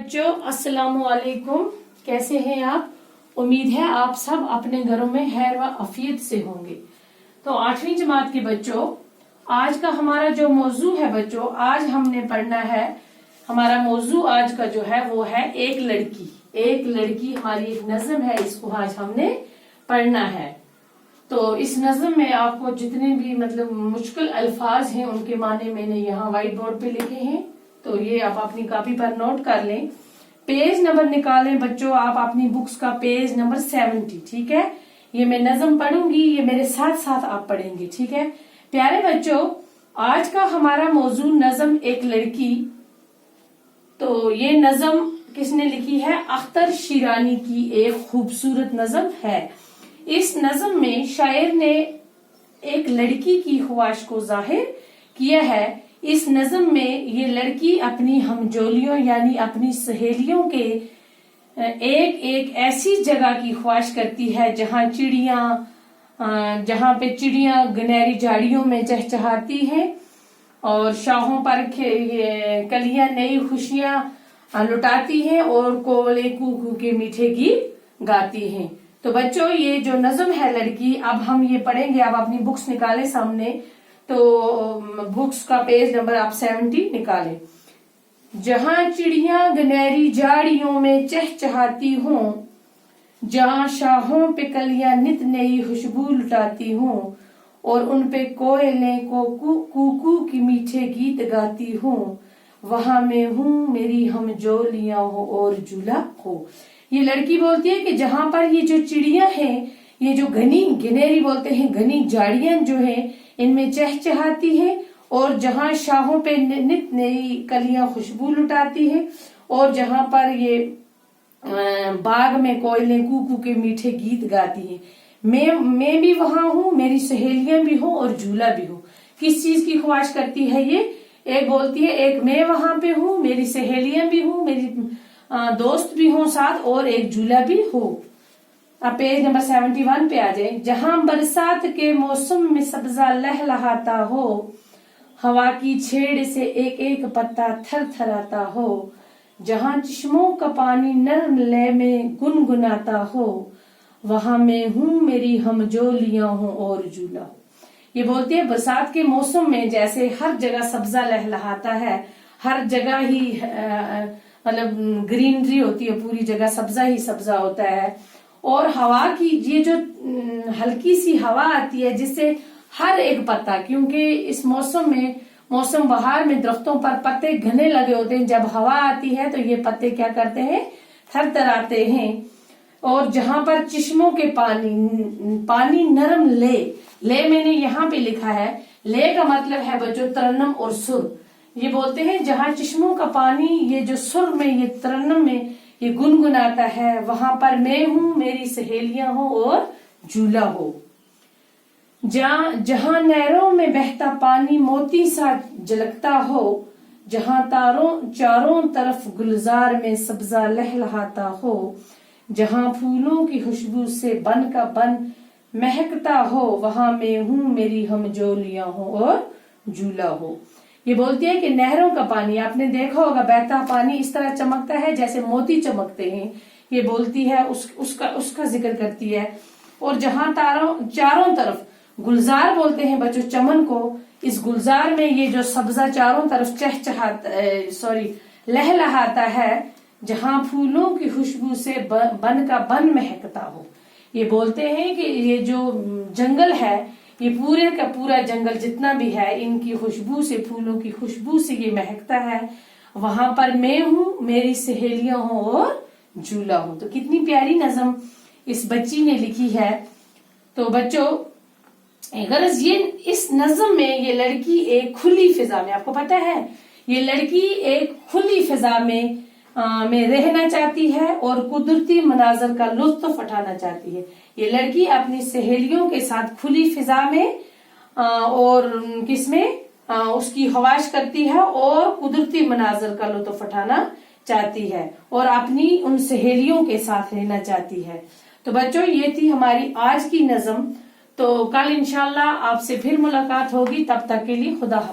बच्चों अस्सलाम वालेकुम, कैसे हैं आप। उम्मीद है आप सब अपने घरों में खैर व आफियत से होंगे। तो 8वीं जमात के बच्चों, आज का हमारा जो मौजू है बच्चों, आज हमने पढ़ना है। हमारा मौजू आज का जो है वो है एक लड़की। एक लड़की हमारी एक नज्म है, इसको आज हमने पढ़ना है। तो इस नज्म में आपको जितने भी मतलब मुश्किल अल्फाज हैं उनके माने मैंने यहाँ व्हाइट बोर्ड पे लिखे हैं, तो ये आप अपनी कॉपी पर नोट कर लें। पेज नंबर निकालें बच्चों, आप अपनी बुक्स का पेज नंबर 70, ठीक है। ये मैं नज्म पढ़ूंगी, ये मेरे साथ साथ आप पढ़ेंगे, ठीक है। प्यारे बच्चों, आज का हमारा मौजू नज्म एक लड़की। तो ये नज्म किसने लिखी है? अख्तर शिरानी की एक खूबसूरत नज्म है। इस नज्म में शायर ने एक लड़की की ख्वाहिश को जाहिर किया है। इस नज्म में ये लड़की अपनी हमजोलियों यानी अपनी सहेलियों के एक एक ऐसी जगह की ख्वाहिश करती है जहाँ पे चिड़िया गनहरी झाड़ियों में चहचहाती हैं और शाहों पर कलियां नई खुशियां लुटाती हैं और कोयले कूकू के मीठे गीत गाती हैं। तो बच्चों, ये जो नज्म है लड़की, अब हम ये पढ़ेंगे। अब अपनी बुक्स निकालें सामने, तो बुक्स का पेज नंबर आप 70 निकालें। जहाँ चिड़िया गनहरी झाड़ियों में चहचहाती हों, जहाँ शाहों पे कलियां नित नई खुशबू लुटाती हों और उन पे कोयले को कूकू की मीठे गीत गाती हों, वहां मैं हूँ मेरी हमजोलियां हो और झूला हो। ये लड़की बोलती है कि जहाँ पर ये जो चिड़िया हैं, ये जो घनी गिनहरी बोलते हैं, घनी झाड़ियां जो है इनमें चहचहाती है और जहाँ शाहों पे नित नई कलियां खुशबू लुटाती है और जहाँ पर ये बाग में कोयले कूकू के मीठे गीत गाती है, मैं भी वहां हूँ, मेरी सहेलियां भी हो और झूला भी हो। किस चीज की ख्वाहिश करती है ये? एक बोलती है एक मैं वहां पे हूँ, मेरी सहेलियां भी हूँ, मेरी दोस्त भी हो साथ और एक झूला भी हो। अब पेज नंबर 71 पे आ जाए। जहां बरसात के मौसम में सब्जा लहलहाता हो, हवा की छेड़ से एक एक पत्ता थर थराता हो, जहां चश्मों का पानी नर्म लय में गुनगुनाता हो, वहां मैं हूँ मेरी हमजोलियां हो और झूला हो। ये बोलती है बरसात के मौसम में जैसे हर जगह सब्जा लहलहाता है, हर जगह ही मतलब ग्रीनरी होती है, पूरी जगह सब्जा ही सब्जा होता है और हवा की ये जो हल्की सी हवा आती है जिससे हर एक पत्ता, क्योंकि इस मौसम बहार में दरख्तों पर पत्ते घने लगे होते हैं, जब हवा आती है तो ये पत्ते क्या करते हैं? थरथराते हैं। और जहां पर चश्मों के पानी नरम ले मैंने यहाँ पे लिखा है, ले का मतलब है बच्चों तरन्नम और सुर। ये बोलते हैं जहाँ चश्मों का पानी ये जो सुर में ये तरन्नम में ये गुनगुनाता है, वहां पर मैं हूँ मेरी सहेलियां हो और झूला हो। जहाँ नहरों में बहता पानी मोती सा झलकता हो, जहाँ चारों तरफ गुलजार में सब्जा लहलहाता हो, जहाँ फूलों की खुशबू से बन का बन महकता हो, वहां मैं हूँ मेरी हमजोलियां हो और झूला हो। ये बोलती है कि नहरों का पानी, आपने देखा होगा बहता पानी इस तरह चमकता है जैसे मोती चमकते हैं। ये बोलती है उसका जिक्र करती है। और जहाँ चारों तरफ गुलजार बोलते हैं बच्चों चमन को, इस गुलजार में ये जो सब्जा चारों तरफ लहलहाता है, जहाँ फूलों की खुशबू से बन का बन महकता हो। ये बोलते हैं कि ये जो जंगल है, ये पूरे का पूरा जंगल जितना भी है, इनकी खुशबू से, फूलों की खुशबू से ये महकता है। वहां पर मैं हूँ मेरी सहेलियां हो और झूला हो। तो कितनी प्यारी नज्म इस बच्ची ने लिखी है। तो बच्चों, गरज ये इस नज्म में ये लड़की एक खुली फिजा में, आपको पता है ये लड़की एक खुली फिजा में रहना चाहती है और कुदरती मनाजर का लुत्फ उठाना चाहती है। ये लड़की अपनी सहेलियों के साथ खुली फिजा में और किसमें उसकी ख्वाहिश करती है और कुदरती मनाजर का लुत्फ उठाना चाहती है और अपनी उन सहेलियों के साथ रहना चाहती है। तो बच्चों, ये थी हमारी आज की नज्म। तो कल इंशाल्लाह आपसे फिर मुलाकात होगी, तब तक के लिए खुदा।